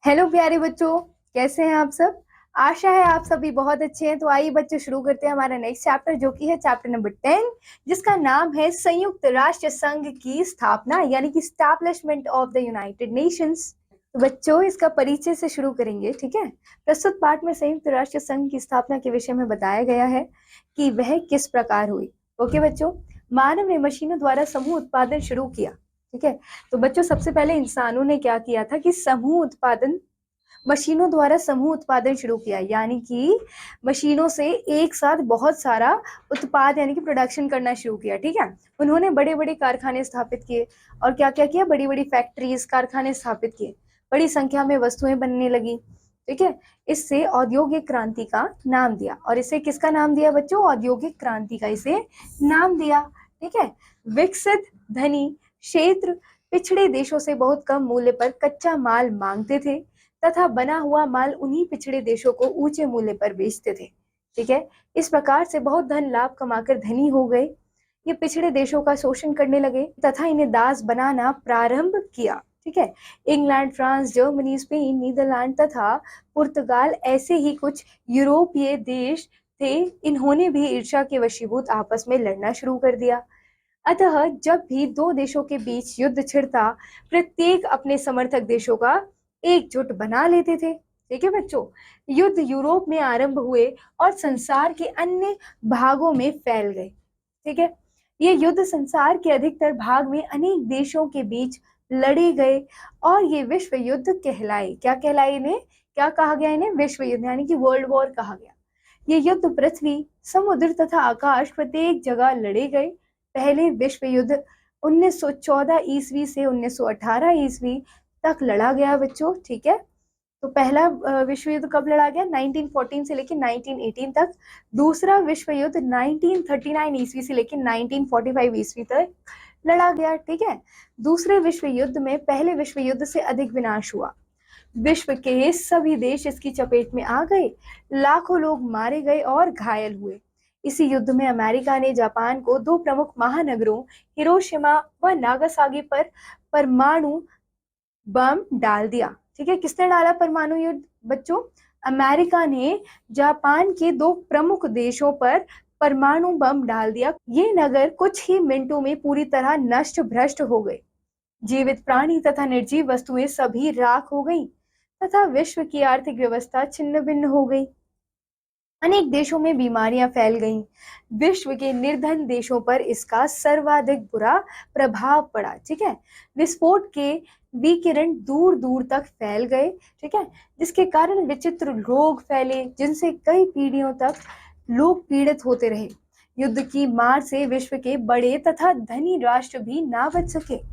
Hello प्यारे बच्चों, कैसे हैं आप सब। आशा है आप सभी बहुत अच्छे हैं। तो आइए बच्चों, शुरू करते हैं हमारा नेक्स्ट चैप्टर, जो कि है चैप्टर नंबर 10, जिसका नाम है संयुक्त राष्ट्र संघ की स्थापना, यानी कि establishment of the United Nations. तो बच्चों, इसका परिचय से शुरू करेंगे, ठीक है। प्रस्तुत पाठ में संयुक्त राष्ट्र संघ की स्थापना के विषय में बताया गया है कि वह किस प्रकार हुई। ओके बच्चों, मानव ने मशीनों द्वारा समूह उत्पादन शुरू किया, ठीक है। तो बच्चों, सबसे पहले इंसानों ने क्या किया था कि समूह उत्पादन, मशीनों द्वारा समूह उत्पादन शुरू किया, यानी कि मशीनों से एक साथ बहुत सारा उत्पाद यानी कि प्रोडक्शन करना शुरू किया, ठीक है। उन्होंने बड़े बड़े कारखाने स्थापित किए और क्या क्या किया, बड़ी बड़ी फैक्ट्रीज, कारखाने स्थापित किए, बड़ी संख्या में वस्तुएं बनने लगी, ठीक है। इससे औद्योगिक क्रांति का नाम दिया। और इसे किसका नाम दिया बच्चों? औद्योगिक क्रांति का इसे नाम दिया, ठीक है। विकसित धनी क्षेत्र पिछड़े देशों से बहुत कम मूल्य पर कच्चा माल मांगते थे तथा बना हुआ माल उन्हीं पिछड़े देशों को ऊंचे मूल्य पर बेचते थे, ठीक है। इस प्रकार से बहुत धन लाभ कमाकर धनी हो गए। ये पिछड़े देशों का शोषण करने लगे तथा इन्हें दास बनाना प्रारंभ किया, ठीक है। England, France, Germany, Spain, Netherland तथा पुर्तगाल ऐसे ही कुछ यूरोपीय देश थे। इन्होंने भी ईर्ष्या के वशीभूत आपस में लड़ना शुरू कर दिया। अतः जब भी दो देशों के बीच युद्ध छिड़ता, प्रत्येक अपने समर्थक देशों का एकजुट बना लेते थे, ठीक है बच्चों। युद्ध यूरोप में आरंभ हुए और संसार के अन्य भागों में फैल गए, ठीक है। ये युद्ध संसार के अधिकतर भाग में अनेक देशों के बीच लड़े गए और ये विश्व युद्ध कहलाए। क्या कहलाए इन्हें? क्या कहा गया इन्हें? विश्व युद्ध, यानी कि वर्ल्ड वॉर कहा गया। ये युद्ध पृथ्वी, समुद्र तथा आकाश प्रत्येक जगह लड़े गए। पहले विश्व युद्ध 1914 ईस्वी से 1918 ईस्वी तक लड़ा गया बच्चों, ठीक है। तो पहला विश्व युद्ध कब लड़ा गया? 1914 से लेकर 1918 तक। दूसरा विश्व युद्ध 1939 ईस्वी से लेकर 1945 ईस्वी तक लड़ा गया, ठीक है। दूसरे विश्व युद्ध में पहले विश्व युद्ध से अधिक विनाश हुआ। विश्व के सभी देश इसकी चपेट में आ गए। लाखों लोग मारे गए और घायल हुए। इसी युद्ध में अमेरिका ने जापान को दो प्रमुख महानगरों हिरोशिमा व नागासाकी पर परमाणु बम डाल दिया, ठीक है। किसने डाला परमाणु युद्ध बच्चों? अमेरिका ने जापान के दो प्रमुख देशों पर परमाणु बम डाल दिया। ये नगर कुछ ही मिनटों में पूरी तरह नष्ट भ्रष्ट हो गए। जीवित प्राणी तथा निर्जीव वस्तुएं सभी राख हो गई तथा विश्व की आर्थिक व्यवस्था छिन्न भिन्न हो गई। अनेक देशों में बीमारियां फैल गईं। विश्व के निर्धन देशों पर इसका सर्वाधिक बुरा प्रभाव पड़ा, ठीक है। विस्फोट के विकिरण दूर दूर तक फैल गए, ठीक है, जिसके कारण विचित्र रोग फैले, जिनसे कई पीढ़ियों तक लोग पीड़ित होते रहे। युद्ध की मार से विश्व के बड़े तथा धनी राष्ट्र भी ना बच सके।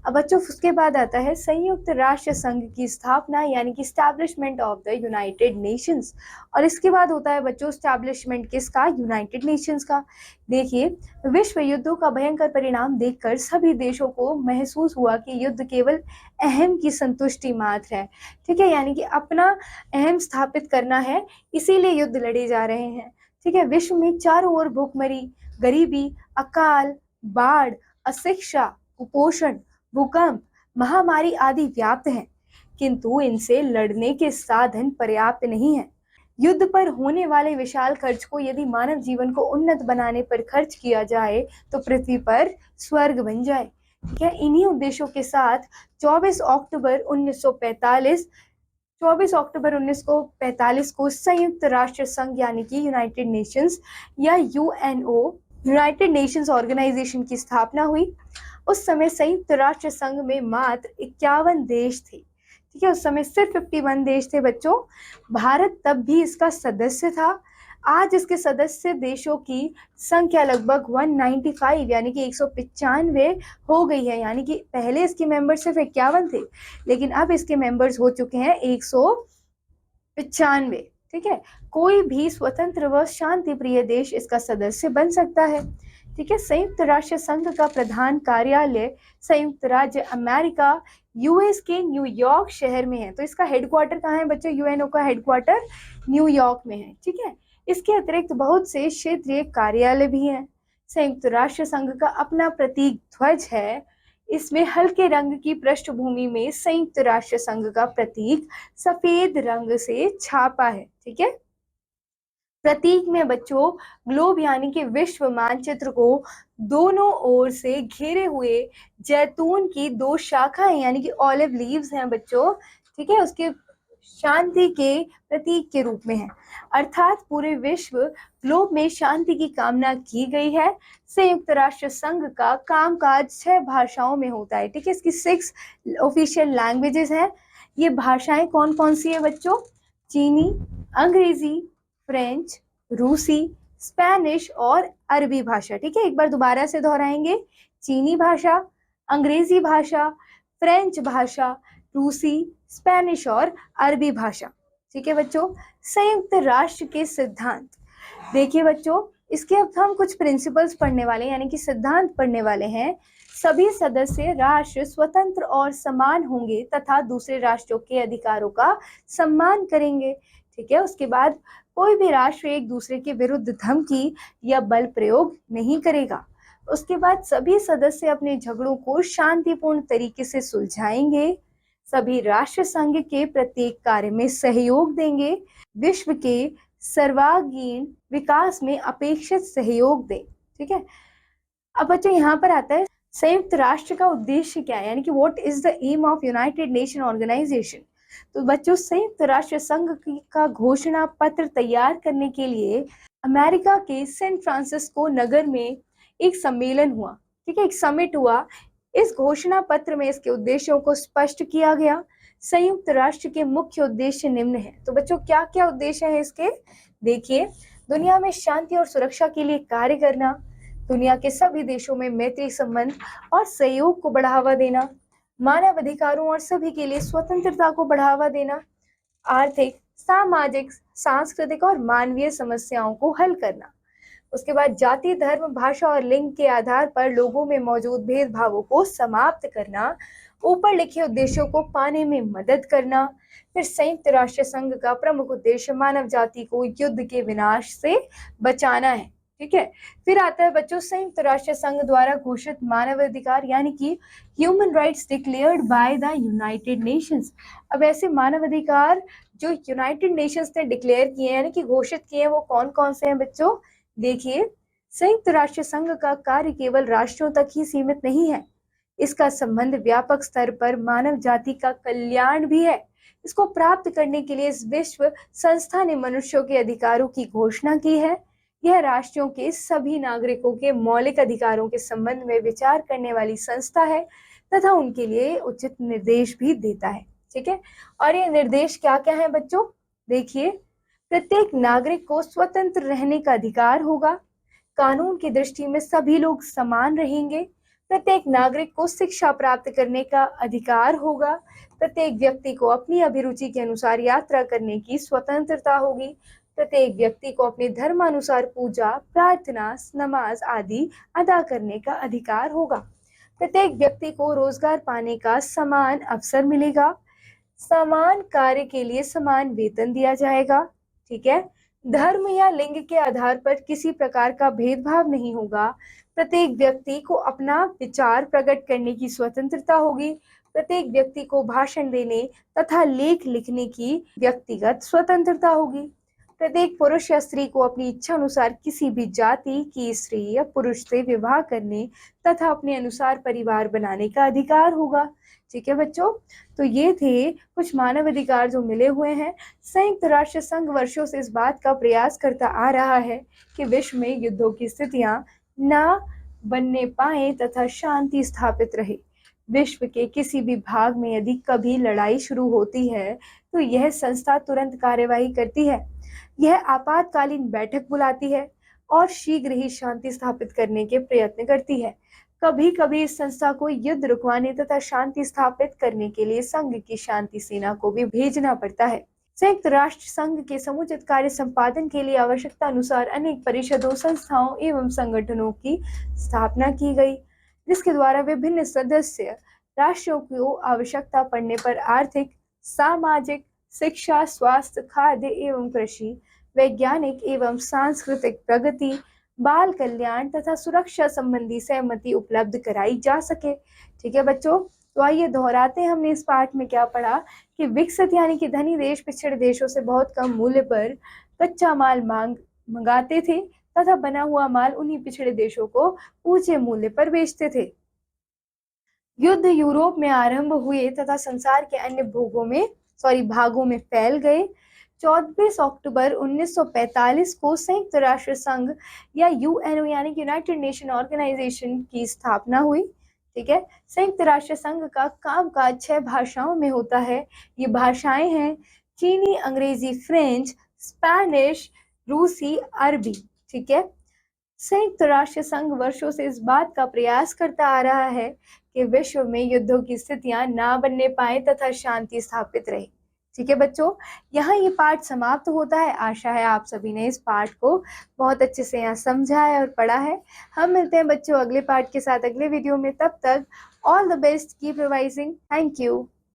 अब बच्चों, उसके बाद आता है संयुक्त राष्ट्र संघ की स्थापना, यानी कि establishment of the United Nations. और इसके बाद होता है बच्चों स्टैब्लिशमेंट किसका? यूनाइटेड नेशंस का। देखिए, विश्व युद्धों का भयंकर परिणाम देखकर सभी देशों को महसूस हुआ कि युद्ध केवल अहम की संतुष्टि मात्र है, ठीक है, यानी कि अपना अहम स्थापित करना है, इसीलिए युद्ध लड़े जा रहे हैं, ठीक है। विश्व में चारों ओर भूखमरी, गरीबी, अकाल, बाढ़, अशिक्षा, कुपोषण, भूकंप, महामारी आदि व्याप्त हैं, किंतु इनसे लड़ने के साधन पर्याप्त नहीं है। युद्ध पर होने वाले विशाल खर्च को यदि मानव जीवन को उन्नत बनाने पर खर्च किया जाए तो पृथ्वी पर स्वर्ग बन जाए, ठीक है। इन्हीं उद्देश्यों के साथ 24 अक्टूबर 1945 को संयुक्त राष्ट्र संघ, यानी कि यूनाइटेड नेशंस या यूएनओ, यूनाइटेड नेशंस ऑर्गेनाइजेशन की स्थापना हुई। उस समय संयुक्त राष्ट्र संघ में मात्र 51 देश थे, ठीक है। उस समय सिर्फ 51 देश थे बच्चों। भारत तब भी इसका सदस्य था। आज इसके सदस्य देशों की संख्या लगभग 195 यानी कि 195 हो गई है, यानी कि पहले इसके मेंबर सिर्फ 51 थे, लेकिन अब इसके मेंबर्स हो चुके हैं 195, ठीक है। कोई भी स्वतंत्र व शांति प्रिय देश इसका सदस्य बन सकता है, ठीक है। संयुक्त राष्ट्र संघ का प्रधान कार्यालय संयुक्त राज्य अमेरिका यूएस के न्यूयॉर्क शहर में है। तो इसका हेडक्वार्टर कहाँ है बच्चों? यूएनओ का हेडक्वार्टर न्यूयॉर्क में है, ठीक है। इसके अतिरिक्त बहुत से क्षेत्रीय कार्यालय भी हैं। संयुक्त राष्ट्र संघ का अपना प्रतीक ध्वज है। इसमें हल्के रंग की पृष्ठभूमि में संयुक्त राष्ट्र संघ का प्रतीक सफेद रंग से छापा है। ठीक है, प्रतीक में बच्चों ग्लोब यानी कि विश्व मानचित्र को दोनों ओर से घेरे हुए जैतून की दो शाखाएं यानी कि ऑलिव लीव्स हैं बच्चों। ठीक है, उसके शांति के प्रतीक के रूप में है, अर्थात पूरे विश्व ग्लोब में शांति की कामना की गई है। संयुक्त राष्ट्र संघ का कामकाज 6 भाषाओं में होता है। ठीक है, इसकी 6 ऑफिशियल लैंग्वेजेस हैं। ये भाषाएं कौन कौन सी है बच्चों? चीनी, अंग्रेजी, फ्रेंच, रूसी, स्पेनिश और अरबी भाषा। ठीक है, एक बार दोबारा से दोहराएंगे। चीनी भाषा, अंग्रेजी भाषा, फ्रेंच भाषा, रूसी, स्पेनिश और अरबी भाषा। ठीक है बच्चों, संयुक्त राष्ट्र के सिद्धांत देखिए बच्चों, इसके अब हम कुछ प्रिंसिपल्स पढ़ने वाले हैं यानी कि सिद्धांत पढ़ने वाले हैं। सभी सदस्य राष्ट्र स्वतंत्र और समान होंगे तथा दूसरे राष्ट्रों के अधिकारों का सम्मान करेंगे। ठीक है, उसके बाद कोई भी राष्ट्र एक दूसरे के विरुद्ध धमकी या बल प्रयोग नहीं करेगा। उसके बाद सभी सदस्य अपने झगड़ों को शांतिपूर्ण तरीके से सुलझाएंगे। सभी राष्ट्र संघ के प्रत्येक कार्य में सहयोग देंगे। विश्व के सर्वांगीण विकास में अपेक्षित सहयोग दें। ठीक है, अब बच्चों यहाँ पर आता है संयुक्त राष्ट्र का उद्देश्य क्या है, यानी कि what is the aim of United Nation Organisation. तो बच्चों संयुक्त राष्ट्र संघ का घोषणा पत्र तैयार करने के लिए अमेरिका के सैन फ्रांसिस्को नगर में एक सम्मेलन हुआ। ठीक है, एक समिट हुआ। इस घोषणा पत्र में इसके उद्देश्यों को स्पष्ट किया गया। संयुक्त राष्ट्र के मुख्य उद्देश्य निम्न है। तो बच्चों क्या क्या उद्देश्य है इसके? देखिए, दुनिया में शांति और सुरक्षा के लिए कार्य करना, दुनिया के सभी देशों में मैत्री संबंध और सहयोग को बढ़ावा देना, मानव अधिकारों और सभी के लिए स्वतंत्रता को बढ़ावा देना, आर्थिक, सामाजिक, सांस्कृतिक और मानवीय समस्याओं को हल करना। उसके बाद जाति, धर्म, भाषा और लिंग के आधार पर लोगों में मौजूद भेदभावों को समाप्त करना, ऊपर लिखे उद्देश्यों को पाने में मदद करना। फिर संयुक्त राष्ट्र संघ का प्रमुख उद्देश्य मानव जाति को युद्ध के विनाश से बचाना है। ठीक है, फिर आता है बच्चों संयुक्त राष्ट्र संघ द्वारा घोषित मानवाधिकार यानी कि human rights declared by the United Nations. अब ऐसे मानवाधिकार जो यूनाइटेड नेशंस ने डिक्लेयर किए यानी कि घोषित किए हैं वो कौन कौन से हैं बच्चों? देखिए, संयुक्त राष्ट्र संघ का कार्य केवल राष्ट्रों तक ही सीमित नहीं है, इसका संबंध व्यापक स्तर पर मानव जाति का कल्याण भी है। इसको प्राप्त करने के लिए इस विश्व संस्था ने मनुष्यों के अधिकारों की घोषणा की है। यह राष्ट्रों के सभी नागरिकों के मौलिक अधिकारों के संबंध में विचार करने वाली संस्था है तथा उनके लिए उचित निर्देश भी देता है। ठीक है, और ये निर्देश क्या क्या है बच्चों? देखिए, प्रत्येक नागरिक को स्वतंत्र रहने का अधिकार होगा, कानून की दृष्टि में सभी लोग समान रहेंगे, प्रत्येक नागरिक को शिक्षा प्राप्त करने का अधिकार होगा, प्रत्येक व्यक्ति को अपनी अभिरुचि के अनुसार यात्रा करने की स्वतंत्रता होगी, प्रत्येक व्यक्ति को अपने धर्मानुसार पूजा, प्रार्थना, नमाज आदि अदा करने का अधिकार होगा, प्रत्येक व्यक्ति को रोजगार पाने का समान अवसर मिलेगा, समान कार्य के लिए समान वेतन दिया जाएगा। ठीक है, धर्म या लिंग के आधार पर किसी प्रकार का भेदभाव नहीं होगा, प्रत्येक व्यक्ति को अपना विचार प्रकट करने की स्वतंत्रता होगी, प्रत्येक व्यक्ति को भाषण देने तथा लेख लिखने की व्यक्तिगत स्वतंत्रता होगी, प्रत्येक पुरुष या स्त्री को अपनी इच्छा अनुसार किसी भी जाति की स्त्री या पुरुष से विवाह करने तथा अपने अनुसार परिवार बनाने का अधिकार होगा। ठीक है बच्चों, तो ये थे कुछ मानव अधिकार जो मिले हुए हैं। संयुक्त राष्ट्र संघ वर्षों से इस बात का प्रयास करता आ रहा है कि विश्व में युद्धों की स्थितियां ना बनने पाए तथा शांति स्थापित रहे। विश्व के किसी भी भाग में यदि कभी लड़ाई शुरू होती है तो यह संस्था तुरंत कार्यवाही करती है, यह आपातकालीन बैठक बुलाती है और शीघ्र ही शांति स्थापित करने के प्रयत्न करती है। कभी कभी इस संस्था को युद्ध रुकवाने तथा शांति स्थापित करने के लिए संघ की शांति सेना को भी भेजना पड़ता है। संयुक्त राष्ट्र संघ के समुचित कार्य संपादन के लिए आवश्यकता अनुसार अनेक परिषदों, संस्थाओं एवं संगठनों की स्थापना की गई, जिसके द्वारा विभिन्न सदस्य राष्ट्रों को आवश्यकता पड़ने पर आर्थिक, सामाजिक, शिक्षा, स्वास्थ्य, खाद्य एवं कृषि, वैज्ञानिक एवं सांस्कृतिक प्रगति, बाल कल्याण तथा सुरक्षा संबंधी सहमति उपलब्ध कराई जा सके। ठीक है बच्चों, तो आइए दोहराते हैं हमने इस पाठ में क्या पढ़ा कि विकसित यानी कि धनी देश पिछड़े देशों से बहुत कम मूल्य पर कच्चा माल मंगाते थे तथा बना हुआ माल उन्हीं पिछड़े देशों को ऊंचे मूल्य पर बेचते थे। युद्ध यूरोप में आरंभ हुए तथा संसार के अन्य भागों में फैल गए। 24 अक्टूबर 1945 को संयुक्त राष्ट्र संघ या यूएनओ यानी कि यूनाइटेड नेशन ऑर्गेनाइजेशन की स्थापना हुई। ठीक है, संयुक्त राष्ट्र संघ का कामकाज 6 भाषाओं में होता है। ये भाषाएं हैं चीनी, अंग्रेजी, फ्रेंच, स्पेनिश, रूसी, अरबी। ठीक है, संयुक्त राष्ट्र संघ वर्षों से इस बात का प्रयास करता आ रहा है कि विश्व में युद्धों की स्थितियां ना बनने पाए तथा शांति स्थापित रहे। ठीक है बच्चों, यहाँ ये पाठ समाप्त होता है। आशा है आप सभी ने इस पाठ को बहुत अच्छे से यहाँ समझा है और पढ़ा है। हम मिलते हैं बच्चों अगले पाठ के साथ अगले वीडियो में। तब तक all the best, keep revising. Thank you.